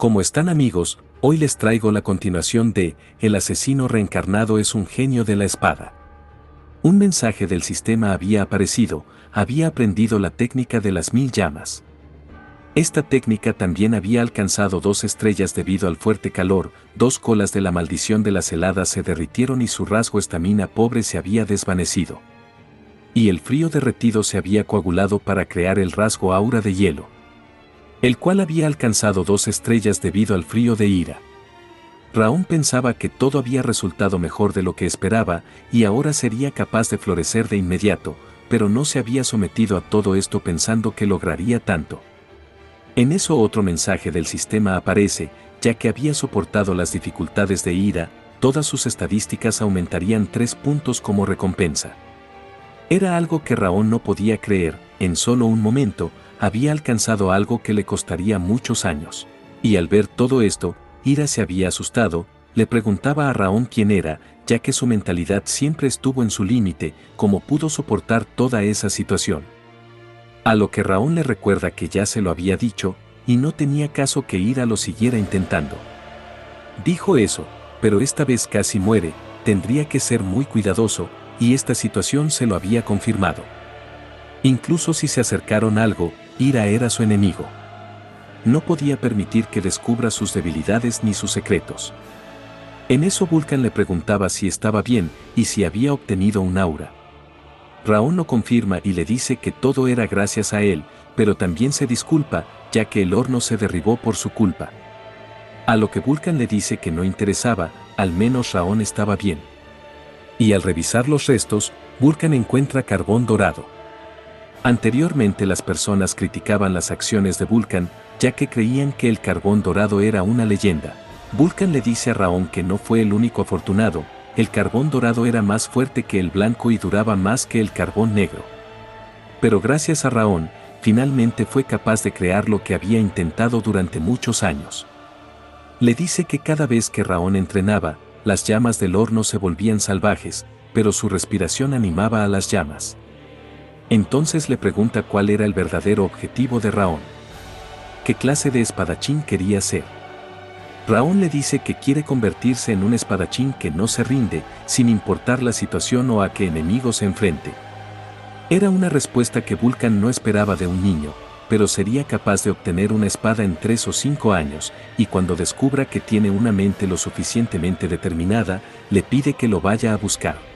Como están amigos, hoy les traigo la continuación de El asesino reencarnado es un genio de la espada. Un mensaje del sistema había aparecido, había aprendido la técnica de las 1000 llamas. Esta técnica también había alcanzado 2 estrellas debido al fuerte calor, 2 colas de la maldición de las heladas se derritieron y su rasgo estamina pobre se había desvanecido. Y el frío derretido se había coagulado para crear el rasgo aura de hielo, el cual había alcanzado 2 estrellas debido al frío de ira. Raón pensaba que todo había resultado mejor de lo que esperaba y ahora sería capaz de florecer de inmediato, pero no se había sometido a todo esto pensando que lograría tanto. En eso otro mensaje del sistema aparece, ya que había soportado las dificultades de ira, todas sus estadísticas aumentarían 3 puntos como recompensa. Era algo que Raón no podía creer, en solo un momento, había alcanzado algo que le costaría muchos años. Y al ver todo esto, Ira se había asustado, le preguntaba a Raón quién era, ya que su mentalidad siempre estuvo en su límite, cómo pudo soportar toda esa situación. A lo que Raón le recuerda que ya se lo había dicho, y no tenía caso que Ira lo siguiera intentando. Dijo eso, pero esta vez casi muere, tendría que ser muy cuidadoso, y esta situación se lo había confirmado. Incluso si se acercaron algo, Ira era su enemigo. No podía permitir que descubra sus debilidades ni sus secretos. En eso Vulcan le preguntaba si estaba bien y si había obtenido un aura. Raón lo confirma y le dice que todo era gracias a él, pero también se disculpa, ya que el horno se derribó por su culpa. A lo que Vulcan le dice que no interesaba, al menos Raón estaba bien. Y al revisar los restos, Vulcan encuentra carbón dorado. Anteriormente las personas criticaban las acciones de Vulcan, ya que creían que el carbón dorado era una leyenda. Vulcan le dice a Raón que no fue el único afortunado, el carbón dorado era más fuerte que el blanco y duraba más que el carbón negro. Pero gracias a Raón, finalmente fue capaz de crear lo que había intentado durante muchos años. Le dice que cada vez que Raón entrenaba, las llamas del horno se volvían salvajes, pero su respiración animaba a las llamas. Entonces le pregunta cuál era el verdadero objetivo de Raón. ¿Qué clase de espadachín quería ser? Raón le dice que quiere convertirse en un espadachín que no se rinde, sin importar la situación o a qué enemigo se enfrente. Era una respuesta que Vulcan no esperaba de un niño, pero sería capaz de obtener una espada en 3 o 5 años, y cuando descubra que tiene una mente lo suficientemente determinada, le pide que lo vaya a buscar.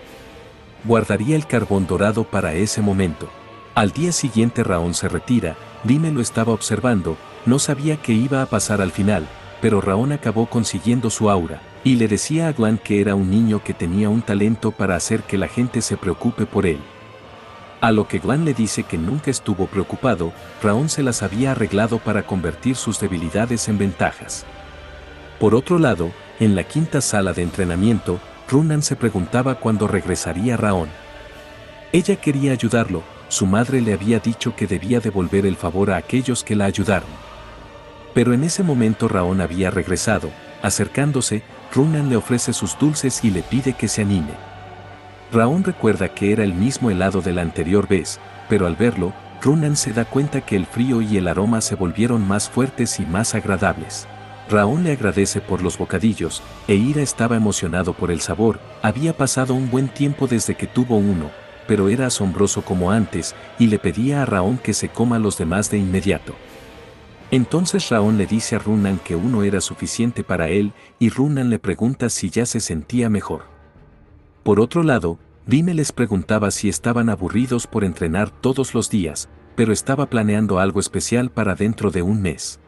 Guardaría el carbón dorado para ese momento. Al día siguiente Raón se retira, Dime lo estaba observando, no sabía qué iba a pasar al final, pero Raón acabó consiguiendo su aura, y le decía a Glan que era un niño que tenía un talento para hacer que la gente se preocupe por él. A lo que Glan le dice que nunca estuvo preocupado, Raón se las había arreglado para convertir sus debilidades en ventajas. Por otro lado, en la quinta sala de entrenamiento, Runan se preguntaba cuándo regresaría Raón. Ella quería ayudarlo, su madre le había dicho que debía devolver el favor a aquellos que la ayudaron. Pero en ese momento Raón había regresado, acercándose, Runan le ofrece sus dulces y le pide que se anime. Raón recuerda que era el mismo helado de la anterior vez, pero al verlo, Runan se da cuenta que el frío y el aroma se volvieron más fuertes y más agradables. Raón le agradece por los bocadillos, e Ira estaba emocionado por el sabor, había pasado un buen tiempo desde que tuvo uno, pero era asombroso como antes, y le pedía a Raón que se coma los demás de inmediato. Entonces Raón le dice a Runan que uno era suficiente para él, y Runan le pregunta si ya se sentía mejor. Por otro lado, Dime les preguntaba si estaban aburridos por entrenar todos los días, pero estaba planeando algo especial para dentro de un mes.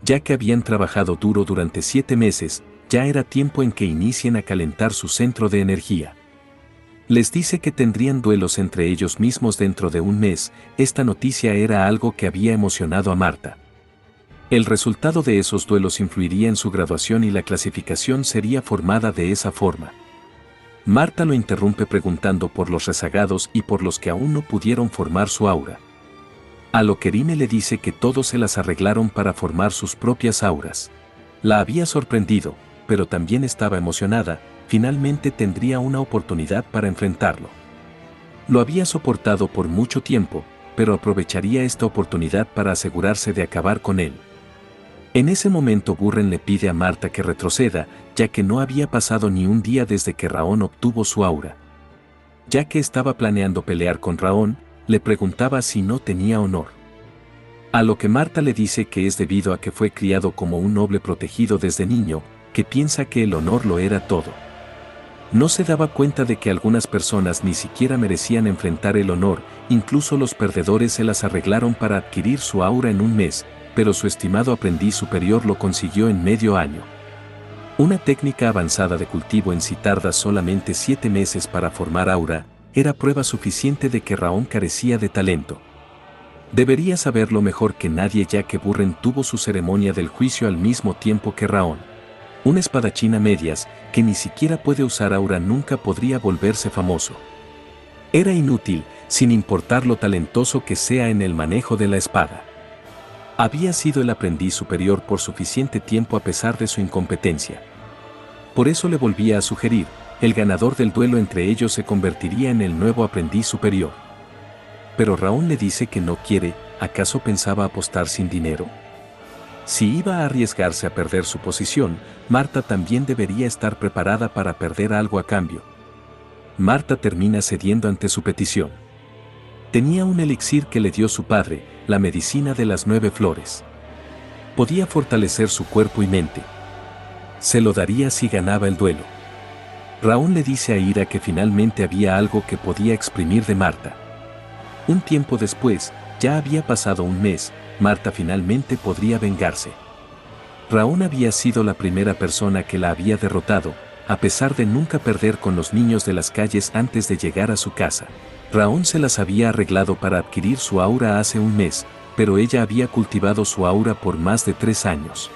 Ya que habían trabajado duro durante 7 meses, ya era tiempo en que inicien a calentar su centro de energía. Les dice que tendrían duelos entre ellos mismos dentro de un mes, esta noticia era algo que había emocionado a Marta. El resultado de esos duelos influiría en su graduación y la clasificación sería formada de esa forma. Marta lo interrumpe preguntando por los rezagados y por los que aún no pudieron formar su aura. A lo que Dime le dice que todos se las arreglaron para formar sus propias auras. La había sorprendido, pero también estaba emocionada, finalmente tendría una oportunidad para enfrentarlo. Lo había soportado por mucho tiempo, pero aprovecharía esta oportunidad para asegurarse de acabar con él. En ese momento Burren le pide a Marta que retroceda, ya que no había pasado ni un día desde que Raón obtuvo su aura. Ya que estaba planeando pelear con Raón, le preguntaba si no tenía honor. A lo que Marta le dice que es debido a que fue criado como un noble protegido desde niño, que piensa que el honor lo era todo. No se daba cuenta de que algunas personas ni siquiera merecían enfrentar el honor, incluso los perdedores se las arreglaron para adquirir su aura en un mes, pero su estimado aprendiz superior lo consiguió en medio año. Una técnica avanzada de cultivo en sí tarda solamente 7 meses para formar aura, era prueba suficiente de que Raón carecía de talento. Debería saberlo mejor que nadie ya que Burren tuvo su ceremonia del juicio al mismo tiempo que Raón. Un espadachín a medias, que ni siquiera puede usar aura nunca podría volverse famoso. Era inútil, sin importar lo talentoso que sea en el manejo de la espada. Había sido el aprendiz superior por suficiente tiempo a pesar de su incompetencia. Por eso le volvía a sugerir, el ganador del duelo entre ellos se convertiría en el nuevo aprendiz superior. Pero Raón le dice que no quiere, ¿acaso pensaba apostar sin dinero? Si iba a arriesgarse a perder su posición, Marta también debería estar preparada para perder algo a cambio. Marta termina cediendo ante su petición. Tenía un elixir que le dio su padre, la medicina de las 9 flores. Podía fortalecer su cuerpo y mente. Se lo daría si ganaba el duelo. Raón le dice a Ira que finalmente había algo que podía exprimir de Marta. Un tiempo después, ya había pasado un mes, Marta finalmente podría vengarse. Raón había sido la primera persona que la había derrotado, a pesar de nunca perder con los niños de las calles antes de llegar a su casa. Raón se las había arreglado para adquirir su aura hace un mes, pero ella había cultivado su aura por más de 3 años.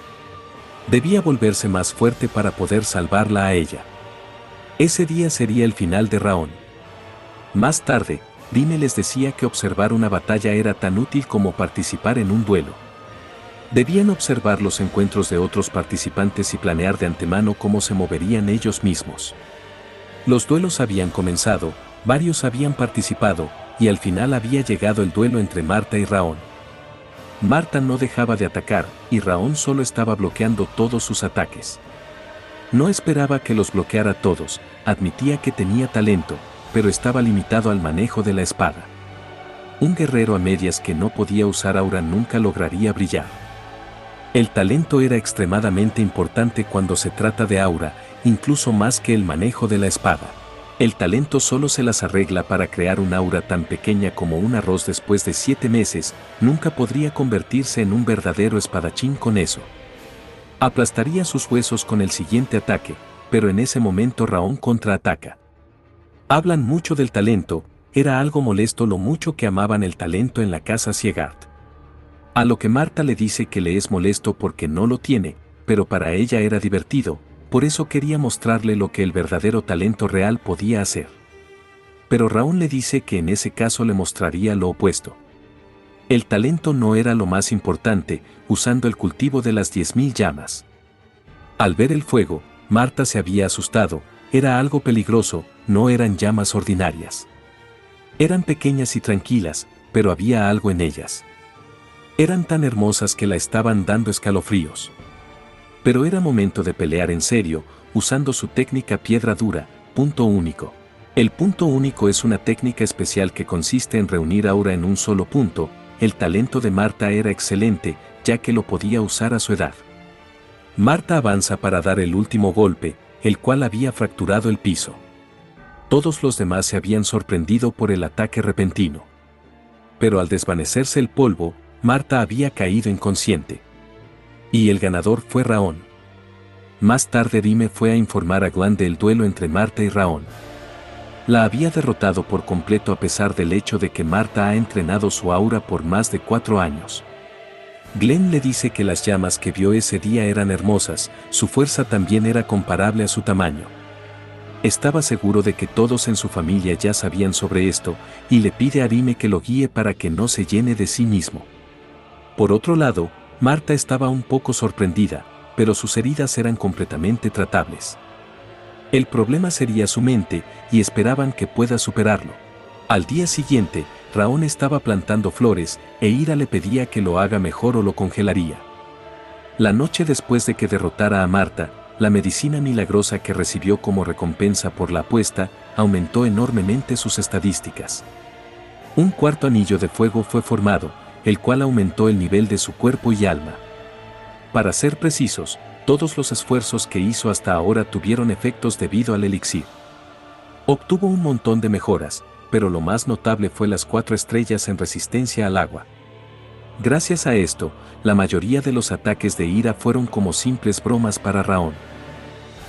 Debía volverse más fuerte para poder salvarla a ella. Ese día sería el final de Raón. Más tarde, Dime les decía que observar una batalla era tan útil como participar en un duelo. Debían observar los encuentros de otros participantes y planear de antemano cómo se moverían ellos mismos. Los duelos habían comenzado, varios habían participado, y al final había llegado el duelo entre Marta y Raón. Marta no dejaba de atacar, y Raón solo estaba bloqueando todos sus ataques. No esperaba que los bloqueara todos, admitía que tenía talento, pero estaba limitado al manejo de la espada. Un guerrero a medias que no podía usar aura nunca lograría brillar. El talento era extremadamente importante cuando se trata de aura, incluso más que el manejo de la espada. El talento solo se las arregla para crear un aura tan pequeña como un arroz después de 7 meses, nunca podría convertirse en un verdadero espadachín con eso. Aplastaría sus huesos con el siguiente ataque, pero en ese momento Raón contraataca. Hablan mucho del talento, era algo molesto lo mucho que amaban el talento en la casa Siegard. A lo que Marta le dice que le es molesto porque no lo tiene, pero para ella era divertido, por eso quería mostrarle lo que el verdadero talento real podía hacer. Pero Raón le dice que en ese caso le mostraría lo opuesto. El talento no era lo más importante, usando el cultivo de las 10.000 llamas. Al ver el fuego, Marta se había asustado, era algo peligroso, no eran llamas ordinarias. Eran pequeñas y tranquilas, pero había algo en ellas. Eran tan hermosas que la estaban dando escalofríos. Pero era momento de pelear en serio, usando su técnica piedra dura, punto único. El punto único es una técnica especial que consiste en reunir aura en un solo punto. El talento de Marta era excelente, ya que lo podía usar a su edad. Marta avanza para dar el último golpe, el cual había fracturado el piso. Todos los demás se habían sorprendido por el ataque repentino. Pero al desvanecerse el polvo, Marta había caído inconsciente. Y el ganador fue Raón. Más tarde Dime fue a informar a Glenn del duelo entre Marta y Raón. La había derrotado por completo a pesar del hecho de que Marta ha entrenado su aura por más de 4 años. Glenn le dice que las llamas que vio ese día eran hermosas, su fuerza también era comparable a su tamaño. Estaba seguro de que todos en su familia ya sabían sobre esto, y le pide a Dime que lo guíe para que no se llene de sí mismo. Por otro lado, Marta estaba un poco sorprendida, pero sus heridas eran completamente tratables. El problema sería su mente, y esperaban que pueda superarlo. Al día siguiente, Raón estaba plantando flores, e Ira le pedía que lo haga mejor o lo congelaría. La noche después de que derrotara a Marta, la medicina milagrosa que recibió como recompensa por la apuesta aumentó enormemente sus estadísticas. Un cuarto anillo de fuego fue formado, el cual aumentó el nivel de su cuerpo y alma. Para ser precisos, todos los esfuerzos que hizo hasta ahora tuvieron efectos debido al elixir. Obtuvo un montón de mejoras, pero lo más notable fue las 4 estrellas en resistencia al agua. Gracias a esto, la mayoría de los ataques de Ira fueron como simples bromas para Raón.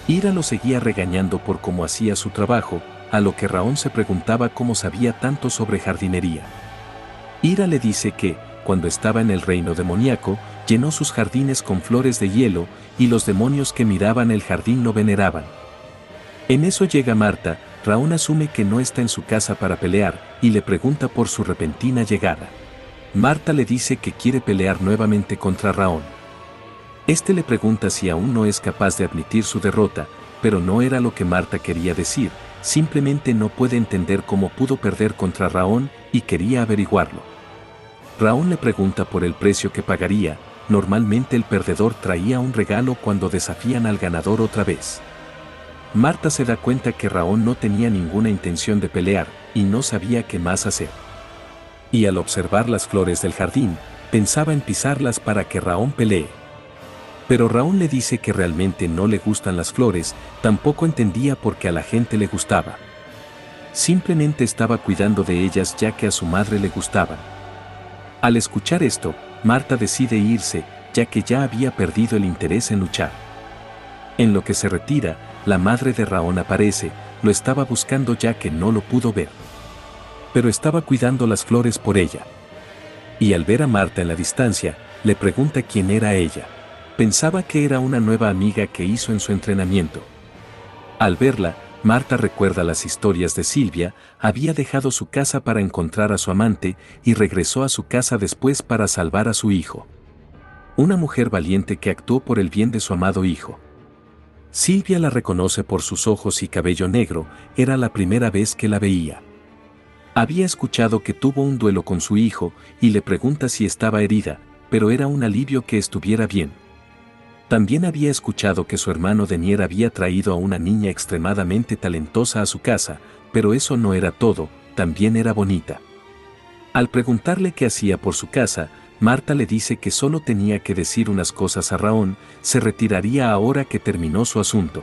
Ira lo seguía regañando por cómo hacía su trabajo, a lo que Raón se preguntaba cómo sabía tanto sobre jardinería. Ira le dice que, cuando estaba en el reino demoníaco, llenó sus jardines con flores de hielo, y los demonios que miraban el jardín lo veneraban. En eso llega Marta. Raón asume que no está en su casa para pelear, y le pregunta por su repentina llegada. Marta le dice que quiere pelear nuevamente contra Raón. Este le pregunta si aún no es capaz de admitir su derrota, pero no era lo que Marta quería decir, simplemente no puede entender cómo pudo perder contra Raón y quería averiguarlo. Raón le pregunta por el precio que pagaría. Normalmente el perdedor traía un regalo cuando desafían al ganador otra vez. Marta se da cuenta que Raón no tenía ninguna intención de pelear y no sabía qué más hacer. Y al observar las flores del jardín, pensaba en pisarlas para que Raón pelee. Pero Raón le dice que realmente no le gustan las flores, tampoco entendía por qué a la gente le gustaba. Simplemente estaba cuidando de ellas ya que a su madre le gustaban. Al escuchar esto, Marta decide irse, ya que ya había perdido el interés en luchar. En lo que se retira, la madre de Raón aparece, lo estaba buscando ya que no lo pudo ver. Pero estaba cuidando las flores por ella. Y al ver a Marta en la distancia, le pregunta quién era ella. Pensaba que era una nueva amiga que hizo en su entrenamiento. Al verla, Marta recuerda las historias de Silvia. Había dejado su casa para encontrar a su amante y regresó a su casa después para salvar a su hijo. Una mujer valiente que actuó por el bien de su amado hijo. Silvia la reconoce por sus ojos y cabello negro, era la primera vez que la veía. Había escuchado que tuvo un duelo con su hijo y le pregunta si estaba herida, pero era un alivio que estuviera bien. También había escuchado que su hermano Denier había traído a una niña extremadamente talentosa a su casa, pero eso no era todo, también era bonita. Al preguntarle qué hacía por su casa, Marta le dice que solo tenía que decir unas cosas a Raón, se retiraría ahora que terminó su asunto.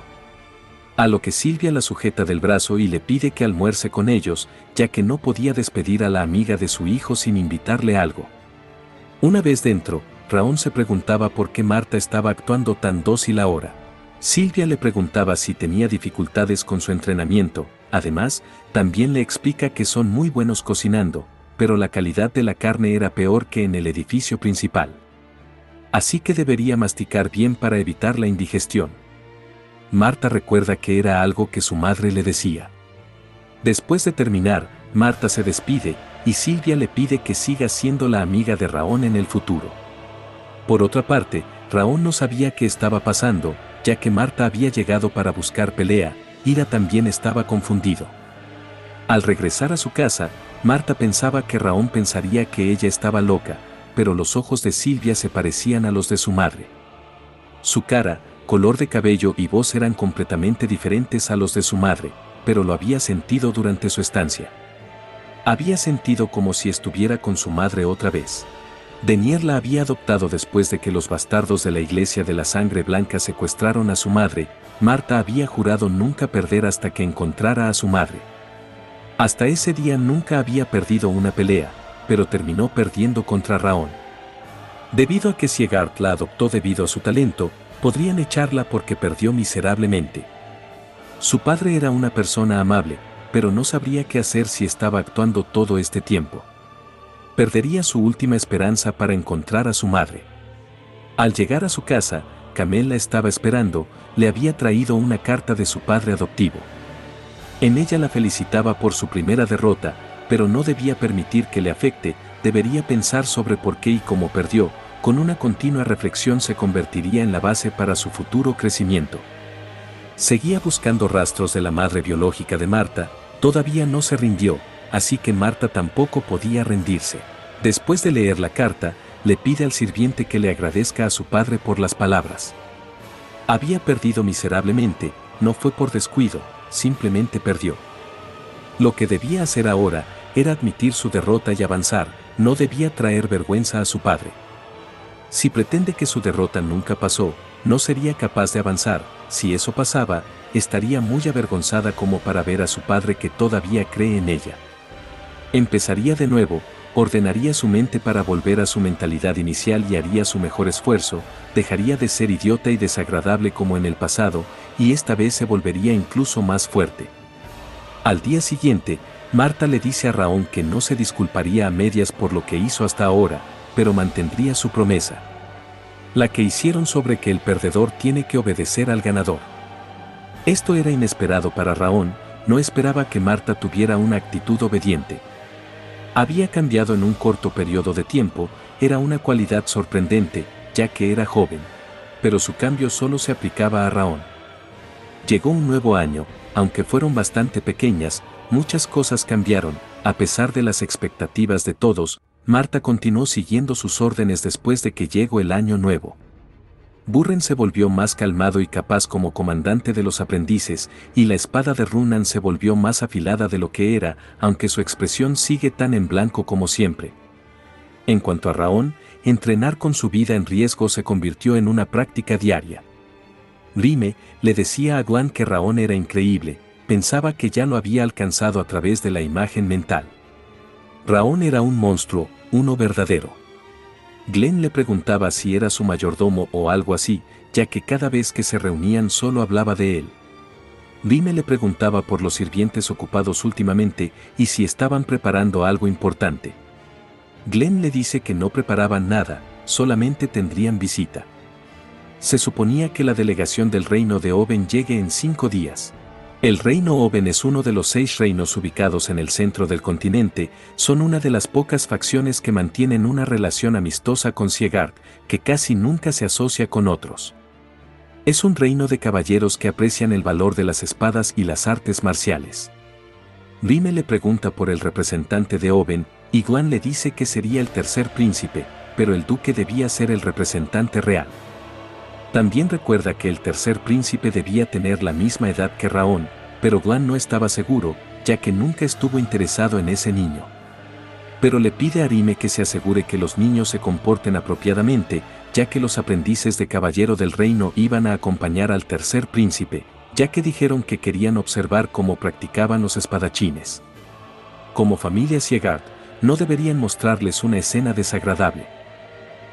A lo que Silvia la sujeta del brazo y le pide que almuerce con ellos, ya que no podía despedir a la amiga de su hijo sin invitarle algo. Una vez dentro, Raón se preguntaba por qué Marta estaba actuando tan dócil ahora. Silvia le preguntaba si tenía dificultades con su entrenamiento, además, también le explica que son muy buenos cocinando, pero la calidad de la carne era peor que en el edificio principal. Así que debería masticar bien para evitar la indigestión. Marta recuerda que era algo que su madre le decía. Después de terminar, Marta se despide, y Silvia le pide que siga siendo la amiga de Raón en el futuro. Por otra parte, Raón no sabía qué estaba pasando, ya que Marta había llegado para buscar pelea. Ira también estaba confundido. Al regresar a su casa, Marta pensaba que Raón pensaría que ella estaba loca, pero los ojos de Silvia se parecían a los de su madre. Su cara, color de cabello y voz eran completamente diferentes a los de su madre, pero lo había sentido durante su estancia. Había sentido como si estuviera con su madre otra vez. Denier la había adoptado después de que los bastardos de la Iglesia de la Sangre Blanca secuestraron a su madre. Marta había jurado nunca perder hasta que encontrara a su madre. Hasta ese día nunca había perdido una pelea, pero terminó perdiendo contra Raón. Debido a que Siegard la adoptó debido a su talento, podrían echarla porque perdió miserablemente. Su padre era una persona amable, pero no sabría qué hacer si estaba actuando todo este tiempo. Perdería su última esperanza para encontrar a su madre. Al llegar a su casa, Camel la estaba esperando, le había traído una carta de su padre adoptivo. En ella la felicitaba por su primera derrota, pero no debía permitir que le afecte, debería pensar sobre por qué y cómo perdió, con una continua reflexión se convertiría en la base para su futuro crecimiento. Seguía buscando rastros de la madre biológica de Marta, todavía no se rindió, así que Marta tampoco podía rendirse. Después de leer la carta, le pide al sirviente que le agradezca a su padre por las palabras. Había perdido miserablemente, no fue por descuido, simplemente perdió. Lo que debía hacer ahora era admitir su derrota y avanzar, no debía traer vergüenza a su padre. Si pretende que su derrota nunca pasó, no sería capaz de avanzar. Si eso pasaba, estaría muy avergonzada como para ver a su padre que todavía cree en ella. Empezaría de nuevo, ordenaría su mente para volver a su mentalidad inicial y haría su mejor esfuerzo, dejaría de ser idiota y desagradable como en el pasado, y esta vez se volvería incluso más fuerte. Al día siguiente, Marta le dice a Raón que no se disculparía a medias por lo que hizo hasta ahora, pero mantendría su promesa. La que hicieron sobre que el perdedor tiene que obedecer al ganador. Esto era inesperado para Raón, no esperaba que Marta tuviera una actitud obediente. Había cambiado en un corto periodo de tiempo, era una cualidad sorprendente, ya que era joven. Pero su cambio solo se aplicaba a Raón. Llegó un nuevo año, aunque fueron bastante pequeñas, muchas cosas cambiaron, a pesar de las expectativas de todos. Marta continuó siguiendo sus órdenes después de que llegó el año nuevo. Burren se volvió más calmado y capaz como comandante de los aprendices, y la espada de Runan se volvió más afilada de lo que era, aunque su expresión sigue tan en blanco como siempre. En cuanto a Raón, entrenar con su vida en riesgo se convirtió en una práctica diaria. Rime le decía a Gwan que Raón era increíble, pensaba que ya lo había alcanzado a través de la imagen mental. Raón era un monstruo, uno verdadero. Glenn le preguntaba si era su mayordomo o algo así, ya que cada vez que se reunían solo hablaba de él. Rime le preguntaba por los sirvientes ocupados últimamente y si estaban preparando algo importante. Glenn le dice que no preparaban nada, solamente tendrían visita. Se suponía que la delegación del reino de Oben llegue en 5 días. El reino Oben es uno de los 6 reinos ubicados en el centro del continente, son una de las pocas facciones que mantienen una relación amistosa con Siegard, que casi nunca se asocia con otros. Es un reino de caballeros que aprecian el valor de las espadas y las artes marciales. Rime le pregunta por el representante de Oben, y Gwan le dice que sería el tercer príncipe, pero el duque debía ser el representante real. También recuerda que el tercer príncipe debía tener la misma edad que Raón, pero Gwan no estaba seguro, ya que nunca estuvo interesado en ese niño. Pero le pide a Rime que se asegure que los niños se comporten apropiadamente, ya que los aprendices de caballero del reino iban a acompañar al tercer príncipe, ya que dijeron que querían observar cómo practicaban los espadachines. Como familia Siegard, no deberían mostrarles una escena desagradable.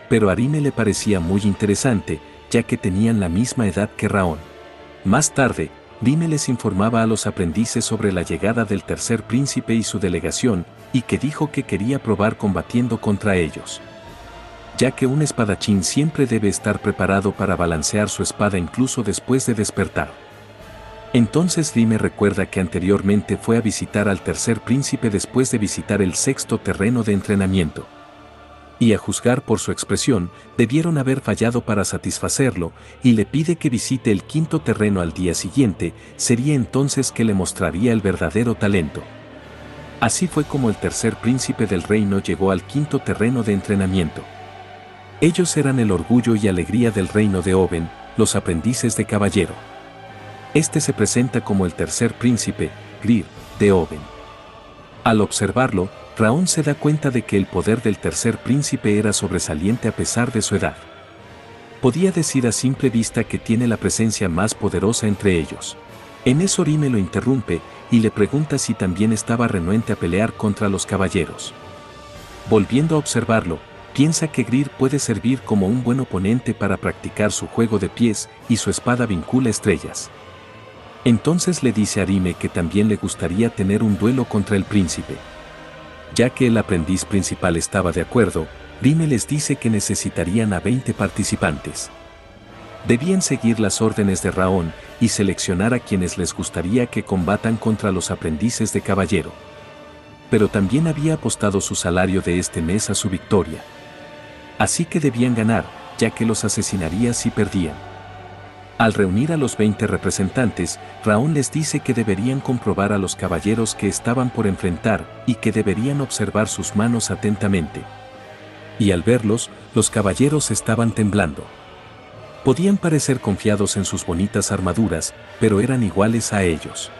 Pero a Rime le parecía muy interesante, ya que tenían la misma edad que Raón. Más tarde, Rime les informaba a los aprendices sobre la llegada del tercer príncipe y su delegación, y que dijo que quería probar combatiendo contra ellos. Ya que un espadachín siempre debe estar preparado para balancear su espada incluso después de despertar. Entonces Rime recuerda que anteriormente fue a visitar al tercer príncipe después de visitar el 6º terreno de entrenamiento. Y a juzgar por su expresión, debieron haber fallado para satisfacerlo, y le pide que visite el 5º terreno al día siguiente, sería entonces que le mostraría el verdadero talento. Así fue como el tercer príncipe del reino llegó al 5º terreno de entrenamiento. Ellos eran el orgullo y alegría del reino de Oben, los aprendices de caballero. Este se presenta como el tercer príncipe, Grir, de Oben. Al observarlo, Raón se da cuenta de que el poder del tercer príncipe era sobresaliente a pesar de su edad. Podía decir a simple vista que tiene la presencia más poderosa entre ellos. En eso Rime lo interrumpe y le pregunta si también estaba renuente a pelear contra los caballeros. Volviendo a observarlo, piensa que Grir puede servir como un buen oponente para practicar su juego de pies y su espada vincula estrellas. Entonces le dice a Rime que también le gustaría tener un duelo contra el príncipe. Ya que el aprendiz principal estaba de acuerdo, Rime les dice que necesitarían a 20 participantes. Debían seguir las órdenes de Raón y seleccionar a quienes les gustaría que combatan contra los aprendices de caballero. Pero también había apostado su salario de este mes a su victoria. Así que debían ganar, ya que los asesinaría si perdían. Al reunir a los 20 representantes, Raón les dice que deberían comprobar a los caballeros que estaban por enfrentar y que deberían observar sus manos atentamente. Y al verlos, los caballeros estaban temblando. Podían parecer confiados en sus bonitas armaduras, pero eran iguales a ellos.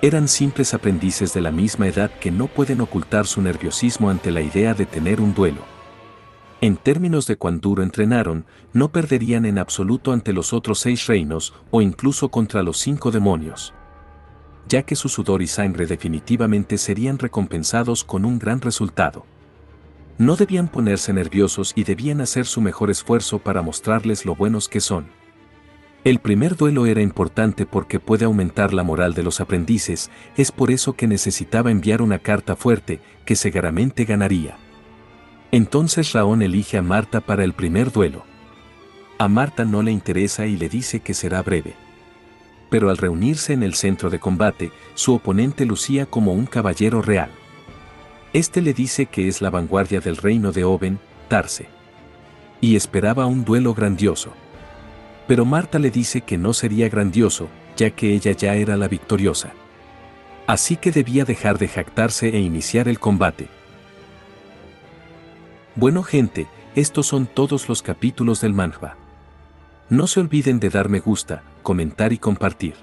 Eran simples aprendices de la misma edad que no pueden ocultar su nerviosismo ante la idea de tener un duelo. En términos de cuán duro entrenaron, no perderían en absoluto ante los otros 6 reinos o incluso contra los 5 demonios, ya que su sudor y sangre definitivamente serían recompensados con un gran resultado. No debían ponerse nerviosos y debían hacer su mejor esfuerzo para mostrarles lo buenos que son. El primer duelo era importante porque puede aumentar la moral de los aprendices, es por eso que necesitaba enviar una carta fuerte, que seguramente ganaría. Entonces Raón elige a Marta para el primer duelo. A Marta no le interesa y le dice que será breve. Pero al reunirse en el centro de combate, su oponente lucía como un caballero real. Este le dice que es la vanguardia del reino de Oben, Tarse. Y esperaba un duelo grandioso. Pero Marta le dice que no sería grandioso, ya que ella ya era la victoriosa. Así que debía dejar de jactarse e iniciar el combate. Bueno gente, estos son todos los capítulos del manhwa. No se olviden de dar me gusta, comentar y compartir.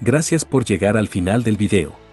Gracias por llegar al final del video.